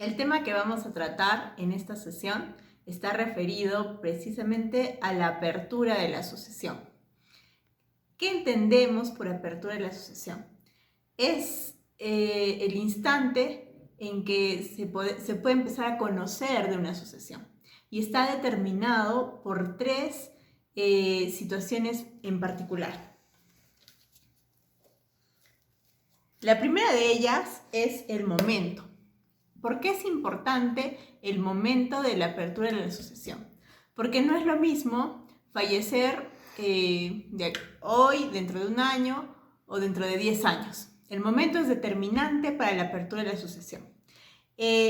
El tema que vamos a tratar en esta sesión está referido precisamente a la apertura de la sucesión. ¿Qué entendemos por apertura de la sucesión? Es el instante en que se puede empezar a conocer de una sucesión y está determinado por tres situaciones en particular. La primera de ellas es el momento. ¿Por qué es importante el momento de la apertura de la sucesión? Porque no es lo mismo fallecer hoy, dentro de un año o dentro de 10 años. El momento es determinante para la apertura de la sucesión.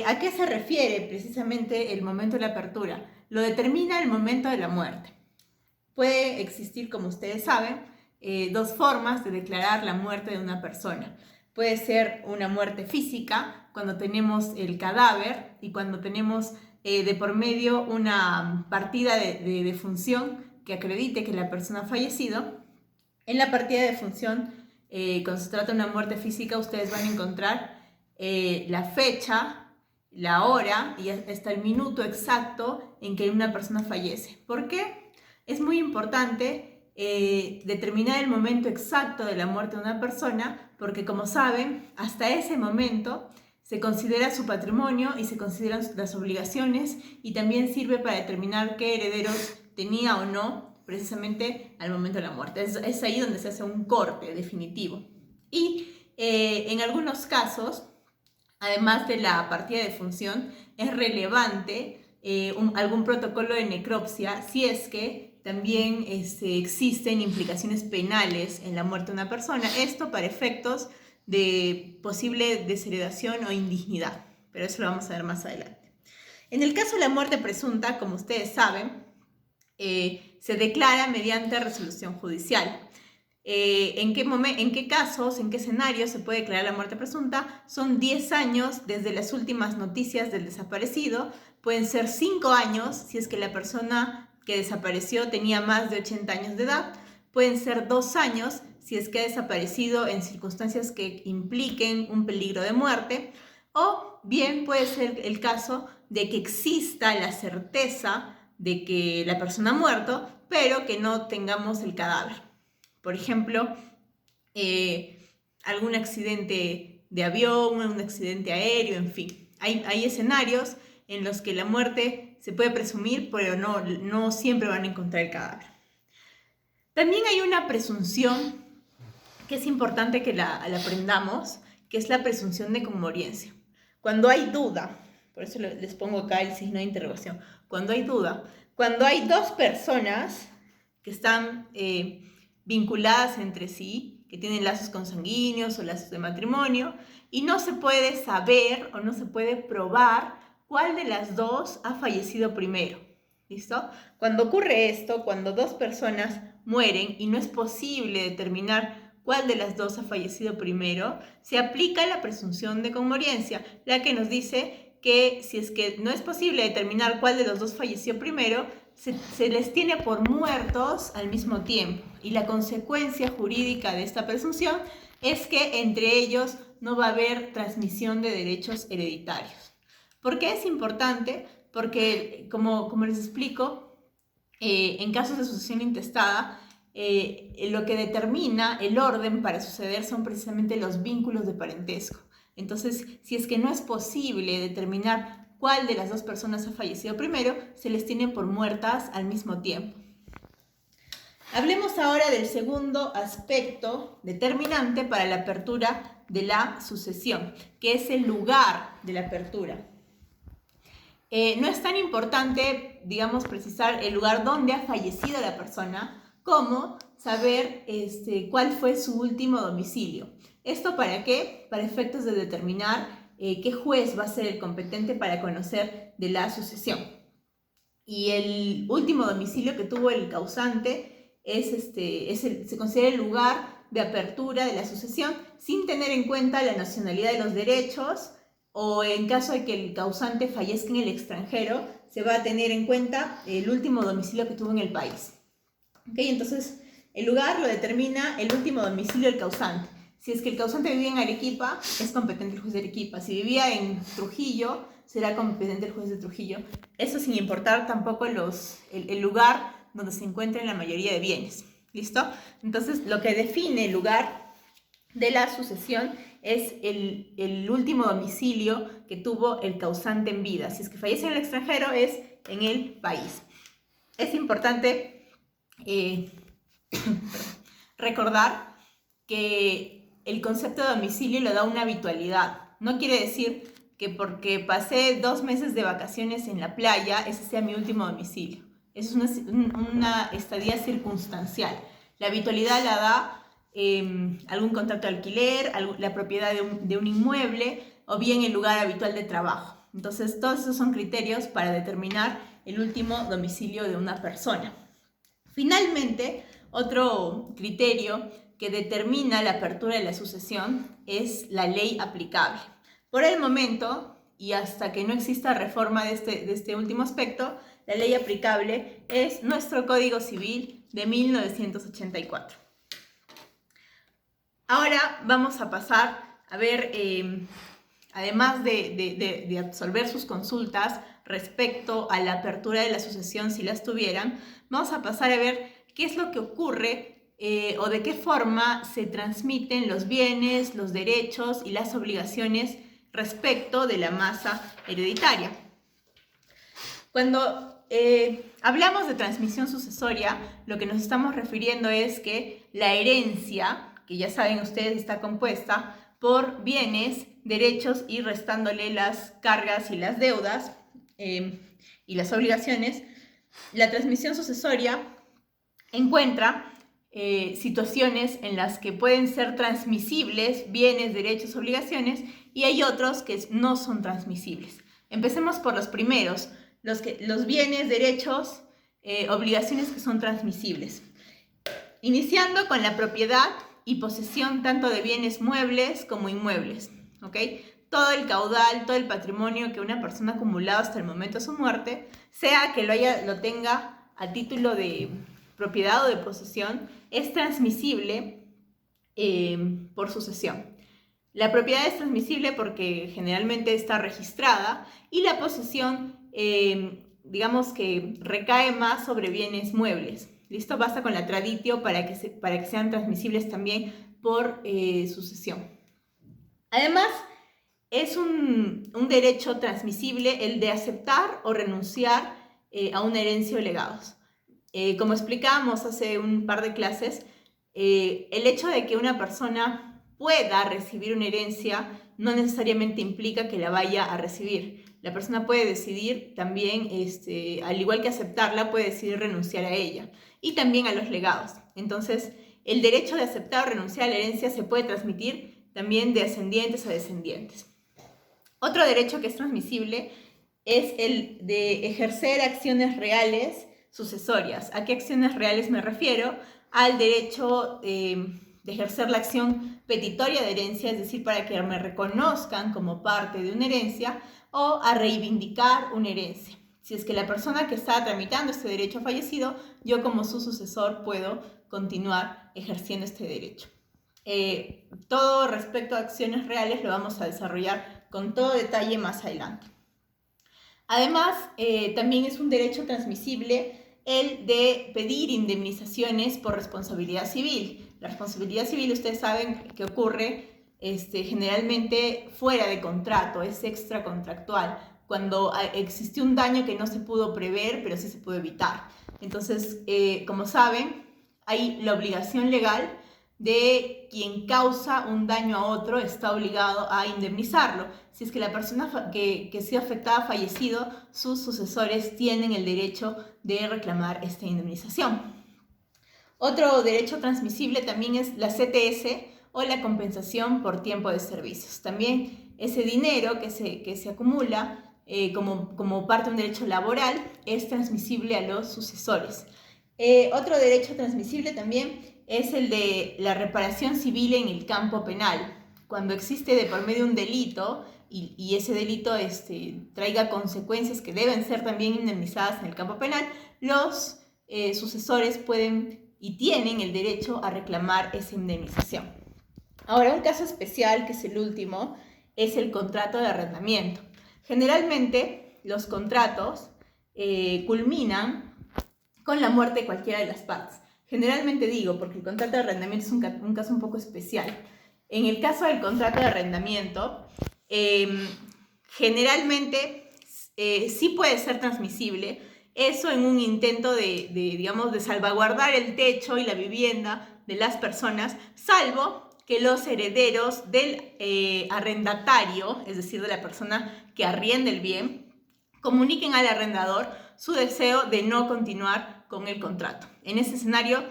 ¿A qué se refiere precisamente el momento de la apertura? Lo determina el momento de la muerte. Puede existir, como ustedes saben, dos formas de declarar la muerte de una persona. Puede ser una muerte física, cuando tenemos el cadáver y cuando tenemos de por medio una partida de defunción que acredite que la persona ha fallecido. En la partida de defunción, cuando se trata de una muerte física, ustedes van a encontrar la fecha, la hora y hasta el minuto exacto en que una persona fallece. ¿Por qué? Es muy importante determinar el momento exacto de la muerte de una persona, porque como saben, hasta ese momento se considera su patrimonio y se consideran las obligaciones, y también sirve para determinar qué herederos tenía o no precisamente al momento de la muerte. Es ahí donde se hace un corte definitivo. Y en algunos casos, además de la partida de defunción, es relevante algún protocolo de necropsia si es que también existen implicaciones penales en la muerte de una persona. Esto para efectos de posible desheredación o indignidad, pero eso lo vamos a ver más adelante. En el caso de la muerte presunta, como ustedes saben, se declara mediante resolución judicial. ¿En qué casos, en qué escenarios se puede declarar la muerte presunta? Son 10 años desde las últimas noticias del desaparecido. Pueden ser 5 años si es que la persona que desapareció tenía más de 80 años de edad. Pueden ser 2 años si es que ha desaparecido en circunstancias que impliquen un peligro de muerte. O bien puede ser el caso de que exista la certeza de que la persona ha muerto, pero que no tengamos el cadáver. Por ejemplo, algún accidente de avión, un accidente aéreo, en fin. Hay escenarios en los que la muerte se puede presumir, pero no siempre van a encontrar el cadáver. También hay una presunción que es importante que la aprendamos, que es la presunción de conmoriencia. Cuando hay duda, por eso les pongo acá el signo de interrogación, cuando hay duda, cuando hay dos personas que están vinculadas entre sí, que tienen lazos consanguíneos o lazos de matrimonio, y no se puede saber o no se puede probar cuál de las dos ha fallecido primero. ¿Listo? Cuando ocurre esto, cuando dos personas mueren y no es posible determinar cuál de las dos ha fallecido primero, se aplica la presunción de conmoriencia, la que nos dice que si es que no es posible determinar cuál de los dos falleció primero, se les tiene por muertos al mismo tiempo. Y la consecuencia jurídica de esta presunción es que entre ellos no va a haber transmisión de derechos hereditarios. ¿Por qué es importante? Porque, como les explico, en casos de sucesión intestada, lo que determina el orden para suceder son precisamente los vínculos de parentesco. Entonces, si es que no es posible determinar cuál de las dos personas ha fallecido primero, se les tiene por muertas al mismo tiempo. Hablemos ahora del segundo aspecto determinante para la apertura de la sucesión, que es el lugar de la apertura. No es tan importante, digamos, precisar el lugar donde ha fallecido la persona como saber cuál fue su último domicilio. ¿Esto para qué? Para efectos de determinar qué juez va a ser el competente para conocer de la sucesión. Y el último domicilio que tuvo el causante se considera el lugar de apertura de la sucesión sin tener en cuenta la nacionalidad de los derechos, o en caso de que el causante fallezca en el extranjero, se va a tener en cuenta el último domicilio que tuvo en el país. ¿Okay? Entonces, el lugar lo determina el último domicilio del causante. Si es que el causante vivía en Arequipa, es competente el juez de Arequipa. Si vivía en Trujillo, será competente el juez de Trujillo. Eso sin importar tampoco el lugar donde se encuentren la mayoría de bienes. ¿Listo? Entonces, lo que define el lugar de la sucesión es el último domicilio que tuvo el causante en vida. Si es que fallece en el extranjero, es en el país. Es importante recordar que el concepto de domicilio le da una habitualidad. No quiere decir que porque pasé 2 meses de vacaciones en la playa, ese sea mi último domicilio. Eso es una estadía circunstancial. La habitualidad la da algún contrato de alquiler, la propiedad de un inmueble o bien el lugar habitual de trabajo. Entonces, todos esos son criterios para determinar el último domicilio de una persona. Finalmente, otro criterio que determina la apertura de la sucesión es la ley aplicable. Por el momento, y hasta que no exista reforma de este último aspecto, la ley aplicable es nuestro Código Civil de 1984. Ahora vamos a pasar a ver, además de absolver sus consultas respecto a la apertura de la sucesión, si las tuvieran, vamos a pasar a ver qué es lo que ocurre o de qué forma se transmiten los bienes, los derechos y las obligaciones respecto de la masa hereditaria. Cuando hablamos de transmisión sucesoria, lo que nos estamos refiriendo es que la herencia, que ya saben ustedes está compuesta por bienes, derechos y restándole las cargas y las deudas y las obligaciones, la transmisión sucesoria encuentra situaciones en las que pueden ser transmisibles bienes, derechos, obligaciones y hay otros que no son transmisibles. Empecemos por los primeros, los bienes, derechos, obligaciones que son transmisibles. Iniciando con la propiedad y posesión tanto de bienes muebles como inmuebles, ¿ok? Todo el caudal, todo el patrimonio que una persona ha acumulado hasta el momento de su muerte, sea que lo tenga a título de propiedad o de posesión, es transmisible por sucesión. La propiedad es transmisible porque generalmente está registrada y la posesión, digamos que recae más sobre bienes muebles. ¿Listo? Basta con la traditio para que sean transmisibles también por sucesión. Además, es un derecho transmisible el de aceptar o renunciar a una herencia o legados. Como explicábamos hace un par de clases, el hecho de que una persona pueda recibir una herencia no necesariamente implica que la vaya a recibir. La persona puede decidir también, al igual que aceptarla, puede decidir renunciar a ella y también a los legados. Entonces, el derecho de aceptar o renunciar a la herencia se puede transmitir también de ascendientes a descendientes. Otro derecho que es transmisible es el de ejercer acciones reales sucesorias. ¿A qué acciones reales me refiero? Al derecho de ejercer la acción petitoria de herencia, es decir, para que me reconozcan como parte de una herencia, o a reivindicar una herencia. Si es que la persona que está tramitando este derecho ha fallecido, yo como su sucesor puedo continuar ejerciendo este derecho. Todo respecto a acciones reales lo vamos a desarrollar con todo detalle más adelante. Además, también es un derecho transmisible el de pedir indemnizaciones por responsabilidad civil. La responsabilidad civil, ustedes saben que ocurre generalmente fuera de contrato, es extracontractual, cuando existe un daño que no se pudo prever, pero sí se pudo evitar. Entonces, como saben, hay la obligación legal de quien causa un daño a otro está obligado a indemnizarlo. Si es que la persona que ha sido afectada ha fallecido, sus sucesores tienen el derecho de reclamar esta indemnización. Otro derecho transmisible también es la CTS o la compensación por tiempo de servicios. También ese dinero que se acumula como parte de un derecho laboral es transmisible a los sucesores. Otro derecho transmisible también es el de la reparación civil en el campo penal. Cuando existe de por medio un delito y ese delito traiga consecuencias que deben ser también indemnizadas en el campo penal, los sucesores pueden y tienen el derecho a reclamar esa indemnización. Ahora, un caso especial, que es el último, es el contrato de arrendamiento. Generalmente, los contratos culminan con la muerte de cualquiera de las partes. Generalmente digo, porque el contrato de arrendamiento es un caso un poco especial. En el caso del contrato de arrendamiento, generalmente sí puede ser transmisible. Eso en un intento digamos, de salvaguardar el techo y la vivienda de las personas, salvo que los herederos del arrendatario, es decir, de la persona que arrienda el bien, comuniquen al arrendador su deseo de no continuar con el contrato. En ese escenario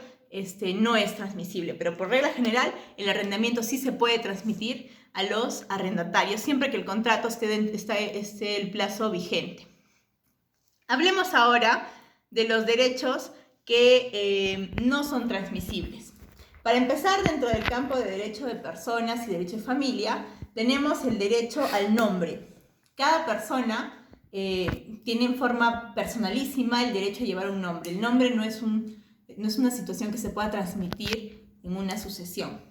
no es transmisible, pero por regla general el arrendamiento sí se puede transmitir a los arrendatarios siempre que el contrato esté el plazo vigente. Hablemos ahora de los derechos que no son transmisibles. Para empezar, dentro del campo de derecho de personas y derecho de familia, tenemos el derecho al nombre. Cada persona tiene en forma personalísima el derecho a llevar un nombre. El nombre no es una situación que se pueda transmitir en una sucesión.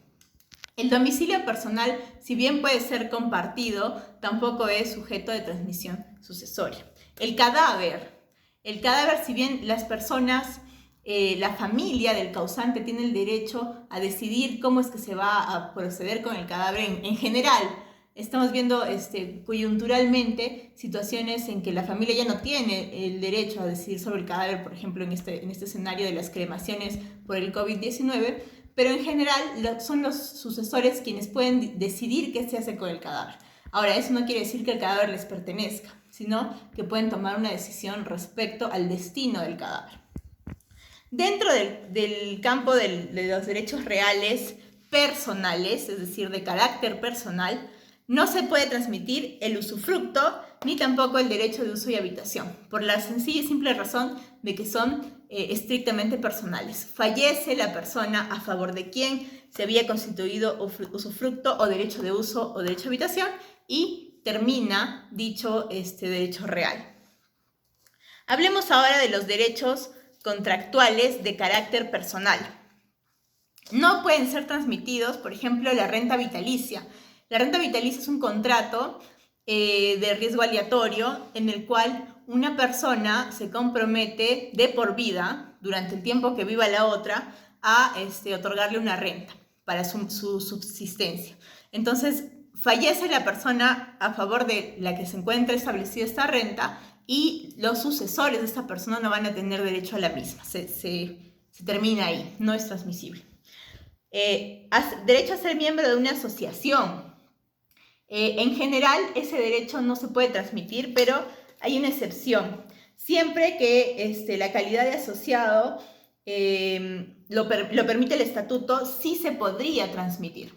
El domicilio personal, si bien puede ser compartido, tampoco es sujeto de transmisión sucesoria. El cadáver, si bien las personas, la familia del causante tiene el derecho a decidir cómo es que se va a proceder con el cadáver en general. Estamos viendo coyunturalmente situaciones en que la familia ya no tiene el derecho a decidir sobre el cadáver, por ejemplo, en este escenario de las cremaciones por el COVID-19, pero en general son los sucesores quienes pueden decidir qué se hace con el cadáver. Ahora, eso no quiere decir que el cadáver les pertenezca, sino que pueden tomar una decisión respecto al destino del cadáver. Dentro del campo de los derechos reales personales, es decir, de carácter personal, no se puede transmitir el usufructo ni tampoco el derecho de uso y habitación, por la sencilla y simple razón de que son estrictamente personales. Fallece la persona a favor de quien se había constituido usufructo o derecho de uso o derecho de habitación y termina dicho derecho real. Hablemos ahora de los derechos contractuales de carácter personal. No pueden ser transmitidos, por ejemplo, la renta vitalicia. La renta vitalicia es un contrato de riesgo aleatorio en el cual una persona se compromete de por vida, durante el tiempo que viva la otra, a otorgarle una renta para su subsistencia. Entonces, fallece la persona a favor de la que se encuentra establecida esta renta y los sucesores de esta persona no van a tener derecho a la misma. Se termina ahí, no es transmisible. Derecho a ser miembro de una asociación. En general, ese derecho no se puede transmitir, pero hay una excepción. Siempre que la calidad de asociado lo permite el estatuto, sí se podría transmitir.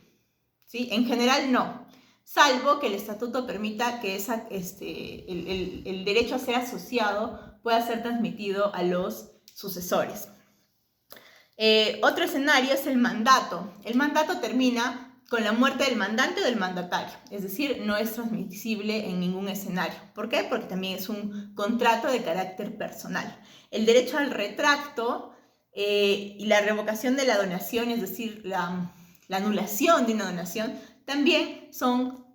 ¿Sí? En general, no. Salvo que el estatuto permita que el derecho a ser asociado pueda ser transmitido a los sucesores. Otro escenario es el mandato. El mandato termina con la muerte del mandante o del mandatario, es decir, no es transmisible en ningún escenario. ¿Por qué? Porque también es un contrato de carácter personal. El derecho al retracto y la revocación de la donación, es decir, la anulación de una donación, también son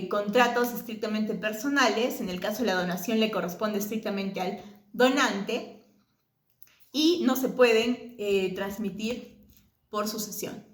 contratos estrictamente personales. En el caso de la donación le corresponde estrictamente al donante y no se pueden transmitir por sucesión.